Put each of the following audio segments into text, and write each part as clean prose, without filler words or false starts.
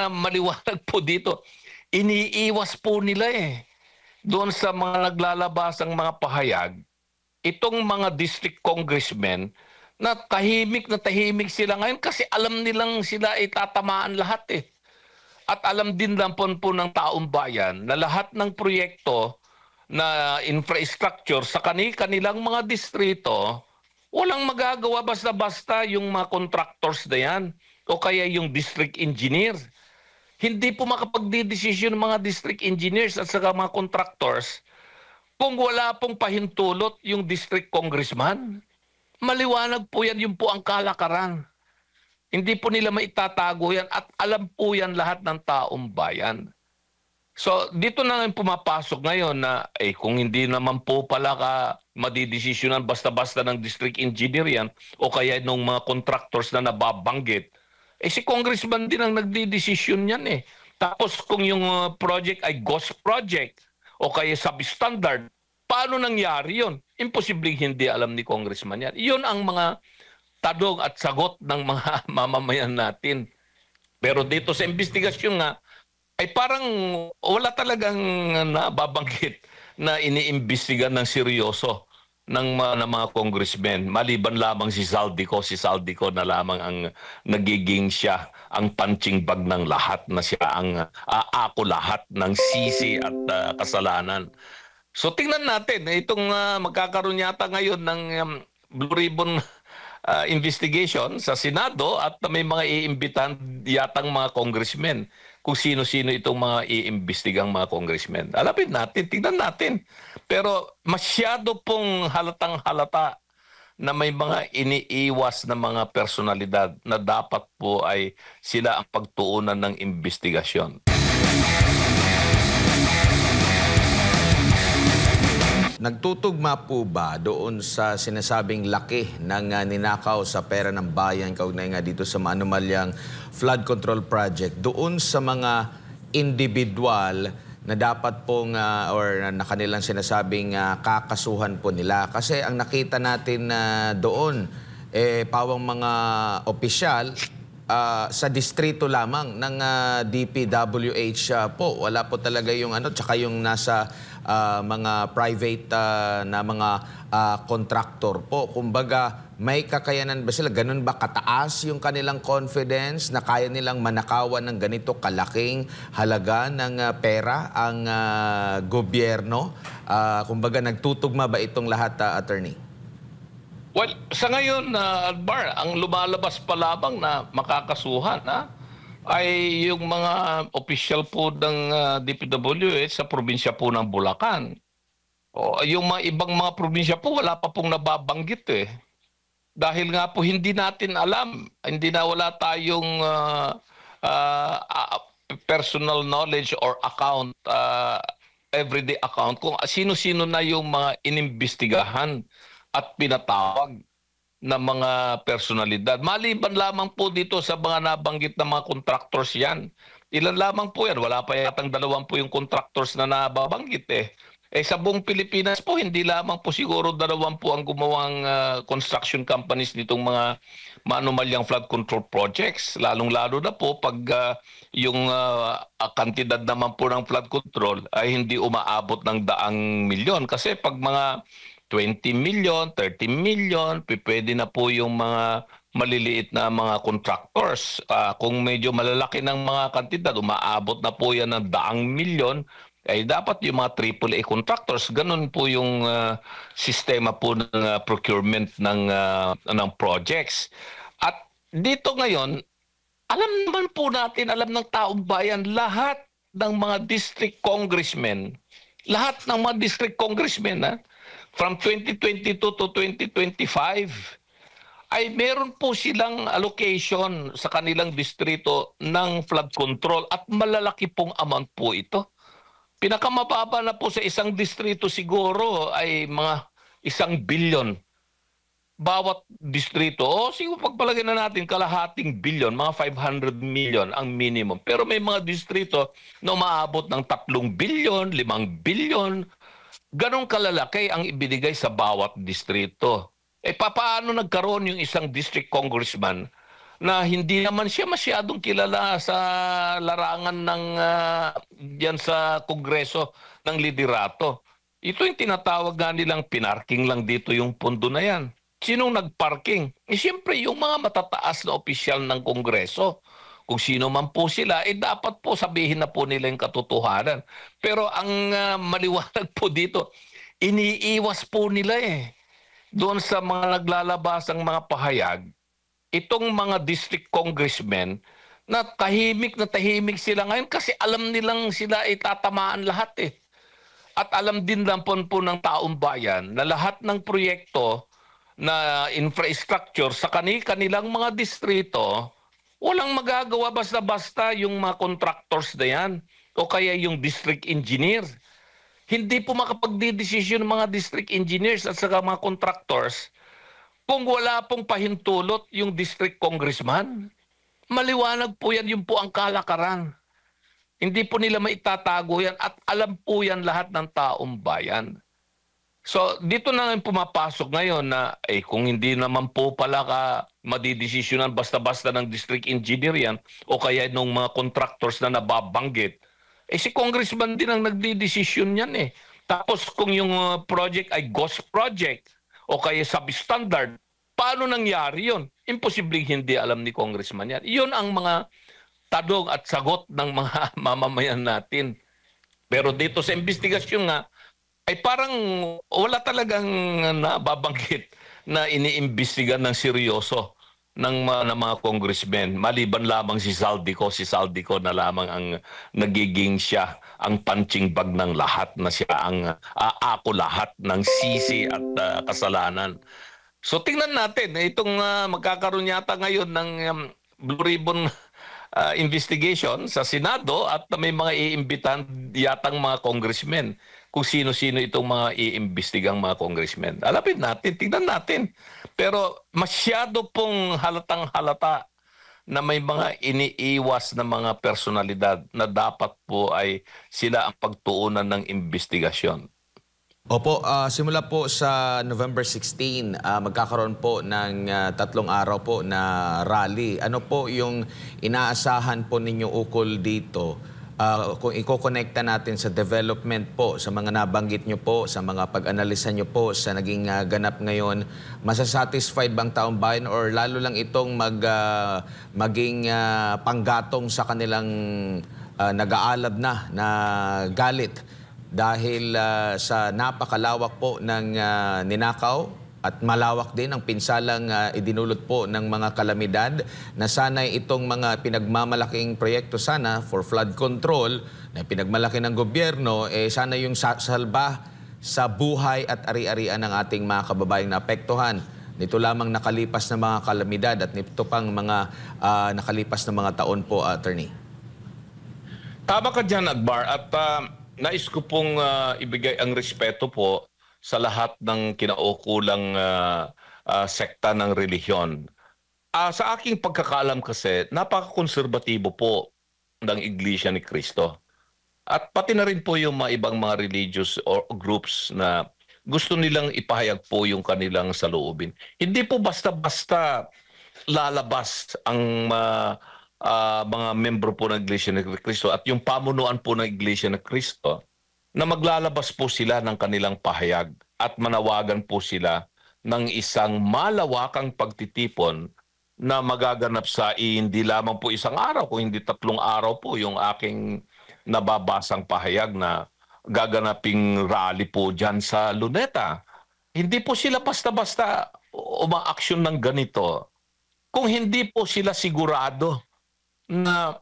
maliwanag po dito, iniiwas po nila doon sa mga naglalabasang mga pahayag, itong mga district congressmen na tahimik sila ngayon kasi alam nilang sila ay tatamaan lahat At alam din lang po ng taong bayan na lahat ng proyekto na infrastructure sa kanilang mga distrito, walang magagawa basta-basta yung mga contractors na yan o kaya yung district engineer. Hindi po makapagdidesisyon ng mga district engineers at saka mga contractors kung wala pong pahintulot yung district congressman. Maliwanag po yan, yun po ang kalakaran. Hindi po nila maitatago yan at alam po yan lahat ng taong bayan. So dito na nga pumapasok ngayon na kung hindi naman po pala madidesisyonan basta-basta ng district engineer yan o kaya nung mga contractors na nababanggit, si congressman din ang nagdidesisyon yan Tapos kung yung project ay ghost project o kaya substandard, paano nangyari yun? Imposibleng hindi alam ni congressman yan. Yun ang mga tanong at sagot ng mga mamamayan natin. Pero dito sa investigasyon nga, ay parang wala talagang nababanggit na iniimbestigan ng seryoso ng mga congressmen. Maliban lamang si Saldico na lamang ang nagiging siya ang punching bag ng lahat, na siya ang aako lahat ng sisi at kasalanan. So tingnan natin, itong magkakaroon yata ngayon ng Blue Ribbon investigation sa Senado at may mga iimbitahan yatang mga congressmen kung sino-sino itong mga iimbestigang mga congressmen. Alapin natin, tignan natin. Pero masyado pong halatang halata na may mga iniiwas na mga personalidad na dapat po ay sila ang pagtuunan ng investigasyon. Nagtutugma po ba doon sa sinasabing laki ng ninakaw sa pera ng bayan kaugnay nga dito sa maanumalyang flood control project doon sa mga individual na dapat pong or na kanilang sinasabing kakasuhan po nila? Kasi ang nakita natin doon, pawang mga opisyal sa distrito lamang ng DPWH po. Wala po talaga yung tsaka yung nasa mga private na mga contractor po. Kumbaga, may kakayanan ba sila? Ganun ba kataas yung kanilang confidence na kaya nilang manakawan ng ganito kalaking halaga ng pera ang gobyerno? Kumbaga, nagtutugma ba itong lahat, attorney? Well, sa ngayon, Albar, ang lumalabas pa lamang na makakasuhan ay yung mga opisyal po ng DPWH sa probinsya po ng Bulacan. O, yung mga ibang mga probinsya po, wala pa pong nababanggit Dahil nga po hindi natin alam, wala tayong personal knowledge or account, everyday account, kung sino-sino na yung mga inimbestigahan at pinatawag na mga personalidad. Maliban lamang po dito sa mga nabanggit na mga contractors yan. Ilan lamang po yan. Wala pa yatang 2 po yung contractors na nababanggit sa buong Pilipinas po, hindi lamang po siguro 2 po ang gumawang construction companies nitong mga maanumalyang flood control projects. Lalong-lalo na po pag yung kantidad naman po ng flood control ay hindi umaabot ng 100 milyon. Kasi pag mga 20 million, 30 million, pwede na po yung mga maliliit na mga contractors. Kung medyo malalaki ng mga kantidad, umaabot na po yan ng 100 milyon, ay dapat yung mga AAA contractors, ganun po yung sistema po ng procurement ng projects. At dito ngayon, alam naman po natin, alam ng taong bayan, lahat ng mga district congressmen, from 2022 to 2025, ay meron po silang allocation sa kanilang distrito ng flood control at malalaki pong amount po ito. Pinakamababa na po sa isang distrito siguro ay mga 1 billion bawat distrito. O siguro pagpalagay na natin kalahating bilyon, mga 500 million ang minimum. Pero may mga distrito na umaabot ng 3 billion, 5 billion. Ganong kalalaki ang ibinigay sa bawat distrito. Paano nagkaroon yung isang district congressman na hindi naman siya masyadong kilala sa larangan ng diyan sa Kongreso ng liderato. Ito yung tinatawag nga nilang pinarking lang dito yung pondo na yan. Sinong nagparking? Siyempre yung mga matataas na opisyal ng Kongreso. Kung sino man po sila, dapat po sabihin na po nila yung katotohanan. Pero ang maliwanag po dito, iniiwas po nila doon sa mga naglalabasang mga pahayag, itong mga district congressmen na tahimik sila ngayon kasi alam nilang sila ay tatamaan lahat. At alam din lang po ng taong bayan na lahat ng proyekto na infrastructure sa kanilang mga distrito, walang magagawa basta-basta yung mga contractors na yan o kaya yung district engineer. Hindi po makapagdidesisyon ng mga district engineers at saka mga contractors kung wala pong pahintulot yung district congressman. Maliwanag po yan, yun po ang kalakaran. Hindi po nila maitatago yan at alam po yan lahat ng taong bayan. So dito na nga pumapasok ngayon na kung hindi naman po pala madidesisyonan basta-basta ng district engineer yan o kaya nung mga contractors na nababanggit, si congressman din ang nagdidesisyon yan Tapos kung yung project ay ghost project o kaya substandard, paano nangyari yun? Imposibleng hindi alam ni congressman yan. Yun ang mga tanong at sagot ng mga mamamayan natin. Pero dito sa investigasyon nga, ay parang wala talagang nababanggit na iniimbestigan ng seryoso ng mga congressmen. Maliban lamang si Saldico na lamang ang nagiging siya ang punching bag ng lahat, na siya ang aako lahat ng sisi at kasalanan. So tingnan natin, itong magkakaroon yata ngayon ng Blue Ribbon investigation sa Senado at may mga iimbitahan yatang mga congressmen kung sino-sino itong mga iimbestigang mga congressmen. Alapin natin, tignan natin. Pero masyado pong halatang-halata na may mga iniiwas na mga personalidad na dapat po ay sila ang pagtuunan ng investigasyon. Opo, simula po sa November 16, magkakaroon po ng 3 araw po na rally. Ano po yung inaasahan po ninyo ukol dito? Kung i-connecta natin sa development po, sa mga nabanggit nyo po, sa mga pag-analisa nyo po, sa naging ganap ngayon, masasatisfied bang taong bayan or lalo lang itong maging panggatong sa kanilang nag-aalab na galit dahil sa napakalawak po ng ninakaw at malawak din ang pinsalang idinulot po ng mga kalamidad na sana'y itong mga pinagmamalaking proyekto sana for flood control na pinagmalaki ng gobyerno, sana yung salba sa buhay at ari-arian ng ating mga kababayang naapektuhan. Nito lamang nakalipas na mga kalamidad at nito pang mga nakalipas na mga taon po, Attorney. Tama ka dyan, Akbar. At nais ko pong ibigay ang respeto po sa lahat ng kinaukulang sekta ng relihiyon. Sa aking pagkakaalam kasi, napaka-konserbatibo po ng Iglesia ni Cristo. At pati na rin po yung mga ibang mga religious or groups na gusto nilang ipahayag po yung kanilang saloobin. Hindi po basta-basta lalabas ang mga membro po ng Iglesia ni Cristo at yung pamunuan po ng Iglesia ni Cristo na maglalabas po sila ng kanilang pahayag at manawagan po sila ng isang malawakang pagtitipon na magaganap sa hindi lamang po isang araw, kung hindi 3 araw po yung aking nababasang pahayag na gaganaping rally po dyan sa Luneta. Hindi po sila basta-basta umaaksyon ng ganito kung hindi po sila sigurado na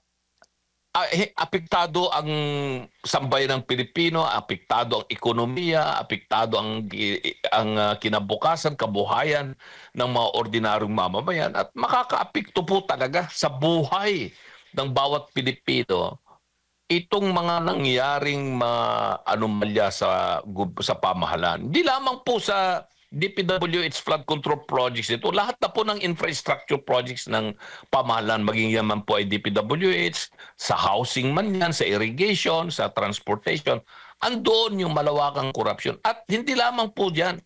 apektado ang sambayan ng Pilipino, apektado ang ekonomiya, apektado ang kinabukasan, kabuhayan ng mga ordinaryong mamamayan at makakaapekto po talaga sa buhay ng bawat Pilipino itong mga nangyaring anomalya sa pamahalaan. Hindi lamang po sa DPWH flood control projects ito. Lahat na po ng infrastructure projects ng pamahalaan, maging yaman po ay DPWH, sa housing man yan, sa irrigation, sa transportation, andoon yung malawakang korupsyon. At hindi lamang po dyan,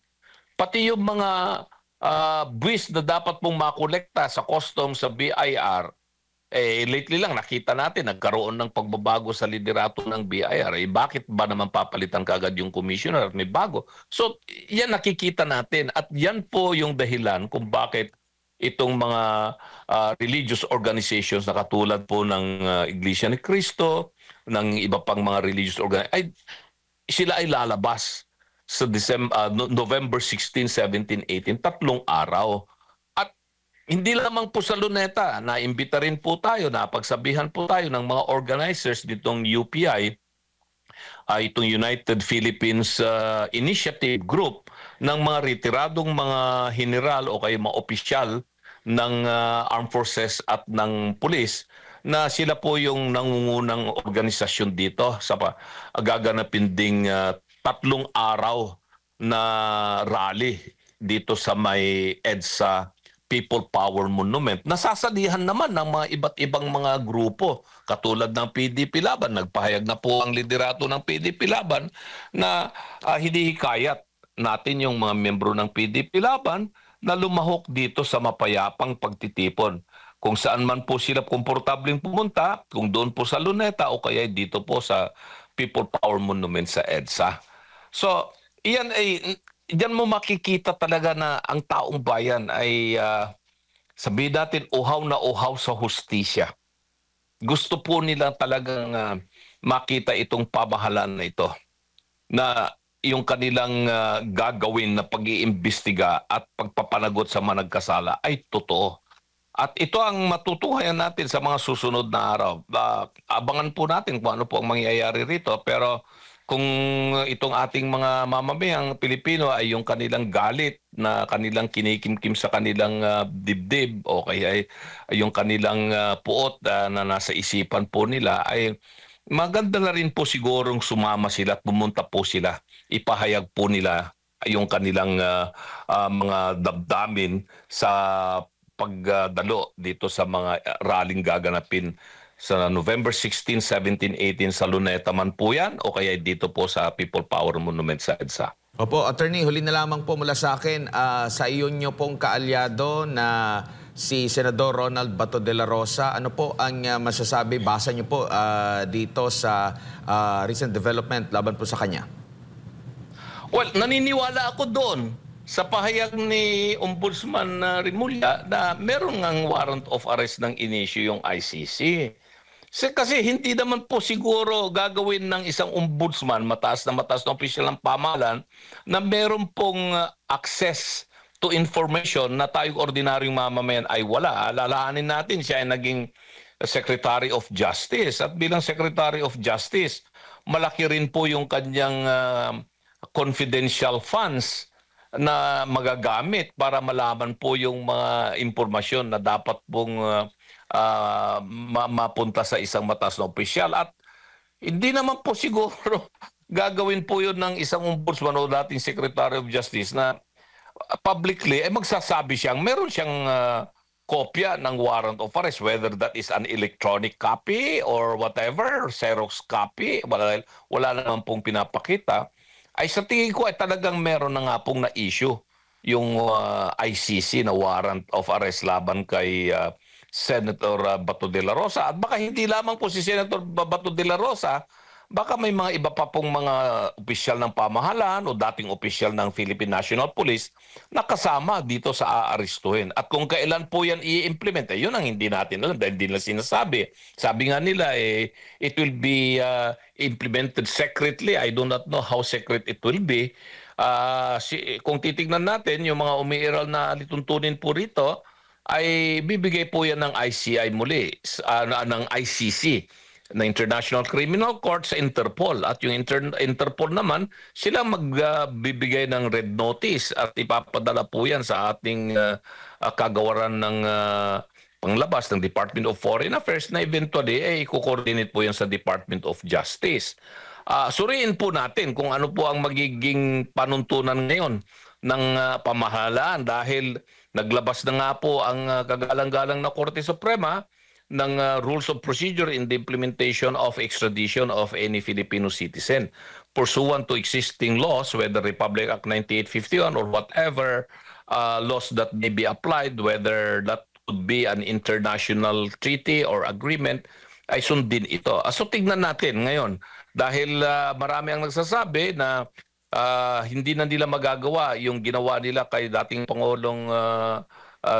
pati yung mga buwis na dapat pong makolekta sa customs sa BIR, lately lang nakita natin nagkaroon ng pagbabago sa liderato ng BIR. Bakit ba naman papalitan kaagad yung commissioner at may bago? So, yan nakikita natin at yan po yung dahilan kung bakit itong mga religious organizations na katulad po ng Iglesia ni Cristo, ng iba pang mga religious organizations, sila ay lalabas sa November 16, 17, 18, 3 araw. Hindi lamang po sa Luneta, naimbita rin po tayo, napagsabihan po tayo ng mga organizers ditong UPI, itong United Philippines Initiative Group, ng mga retiradong mga general o kaya mga opisyal ng armed forces at ng pulis, na sila po yung nangungunang organisasyon dito sa gaganapin ding 3 araw na rally dito sa may EDSA People Power Monument. Nasasalihan naman ng mga iba't ibang mga grupo katulad ng PDP Laban. Nagpahayag na po ang liderato ng PDP Laban na hinihikayat natin yung mga membro ng PDP Laban na lumahok dito sa mapayapang pagtitipon. Kung saan man po sila komportableng pumunta, kung doon po sa Luneta o kaya dito po sa People Power Monument sa EDSA. So, iyan ay diyan mo makikita talaga na ang taong bayan ay sabihin natin uhaw na uhaw sa hustisya. Gusto po nila talagang makita itong pamahalaan na ito na yung kanilang gagawin na pag-iimbestiga at pagpapanagot sa mga nagkasala ay totoo. At ito ang matutuhayan natin sa mga susunod na araw. Abangan po natin kung ano po ang mangyayari rito, pero kung itong ating mga mamamayang Pilipino ay yung kanilang galit na kanilang kinikimkim sa kanilang dibdib o kaya ay yung kanilang puot na nasa isipan po nila, ay maganda na rin po sigurong sumama sila at pumunta po sila. Ipahayag po nila yung kanilang mga damdamin sa pagdalo dito sa mga rallying gaganapin sa November 16, 17, 18 sa Luneta man po yan o kaya dito po sa People Power Monument sa EDSA. Opo, Attorney, huli na lamang po mula sa akin. Sa iyon nyo pong kaalyado na si Senador Ronald Bato de la Rosa, ano po ang masasabi, basa nyo po dito sa recent development laban po sa kanya? Well, naniniwala ako doon sa pahayag ni Ombudsman Rimulya na meron ngang warrant of arrest ng inisyu yung ICC. Kasi hindi naman po siguro gagawin ng isang ombudsman, mataas na opisyal ng pamahalaan, na meron pong access to information na tayong ordinaryong mamamayan ay wala. Alalahanin natin siya ay naging Secretary of Justice. At bilang Secretary of Justice, malaki rin po yung kanyang confidential funds na magagamit para malaman po yung mga impormasyon na dapat pong mapunta sa isang mataas na opisyal. At hindi naman po siguro gagawin po yun ng isang ombudsman o dating Secretary of Justice na publicly magsasabi siyang meron siyang kopya ng warrant of arrest, whether that is an electronic copy or whatever, Xerox copy, wala naman pong pinapakita. Ay sa tingin ko ay talagang meron na nga pong na-issue yung ICC na warrant of arrest laban kay Senator Bato de la Rosa. At baka hindi lamang po si Senator Bato de la Rosa, baka may mga iba pa pong mga opisyal ng pamahalaan o dating opisyal ng Philippine National Police na kasama dito sa aarestuhin. At kung kailan po yan i-implement, yun ang hindi natin alam dahil hindi na sinasabi. Sabi nga nila, it will be implemented secretly. I do not know how secret it will be. Kung titignan natin, yung mga umiiral na lituntunin po rito, ay bibigay po yan ng ICI muli, ng ICC, na International Criminal Court sa Interpol. At yung Interpol naman, sila magbibigay ng red notice at ipapadala po yan sa ating kagawaran ng panglabas ng Department of Foreign Affairs na eventually i-coordinate po yan sa Department of Justice. Suriin po natin kung ano po ang magiging panuntunan ngayon ng pamahalaan dahil naglabas na nga po ang kagalang-galang na Korte Suprema ng rules of procedure in the implementation of extradition of any Filipino citizen pursuant to existing laws, whether Republic Act 9851 or whatever laws that may be applied, whether that could be an international treaty or agreement, ay sundin ito. So tignan natin ngayon dahil marami ang nagsasabi na hindi na nila magagawa yung ginawa nila kay dating Pangulong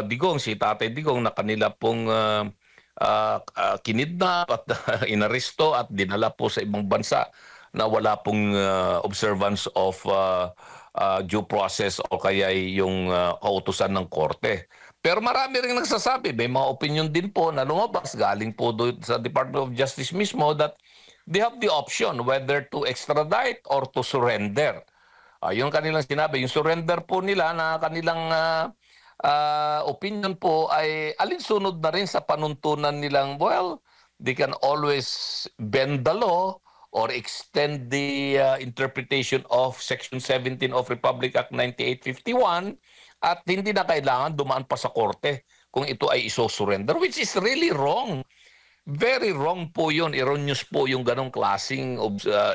Digong, si Tatay Digong, na kanila pong kinidnap at inaresto at dinala po sa ibang bansa na wala pong observance of due process o kaya yung kautusan ng korte. Pero marami ring nagsasabi, may mga opinion din po na lumabas galing po doon sa Department of Justice mismo that they have the option whether to extradite or to surrender. Yung kanilang sinabi, yung surrender po nila na kanilang opinion po ay alinsunod na rin sa panuntunan nilang, well, they can always bend the law or extend the interpretation of Section 17 of Republic Act 9851 at hindi na kailangan dumaan pa sa korte kung ito ay iso-surrender, which is really wrong. Very wrong po yun. Erroneous po yung ganong klaseng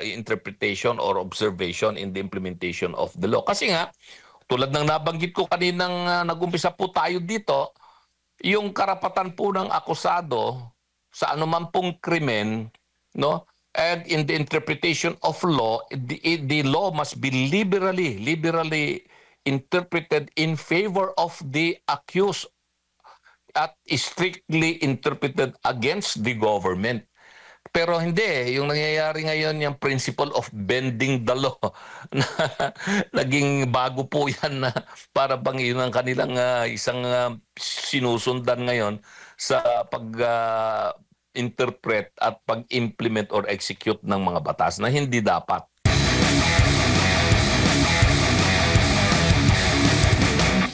interpretation or observation in the implementation of the law. Kasi nga, tulad ng nabanggit ko kaninang nag-umpisa po tayo dito, yung karapatan po ng akusado sa anuman pong krimen, no? And in the interpretation of law, the law must be liberally interpreted in favor of the accused at strictly interpreted against the government. Pero hindi, yung nangyayari ngayon, yung principle of bending the law, na naging bago po yan na para bang yun ang kanilang isang sinusundan ngayon sa pag-interpret at pag-implement or execute ng mga batas na hindi dapat.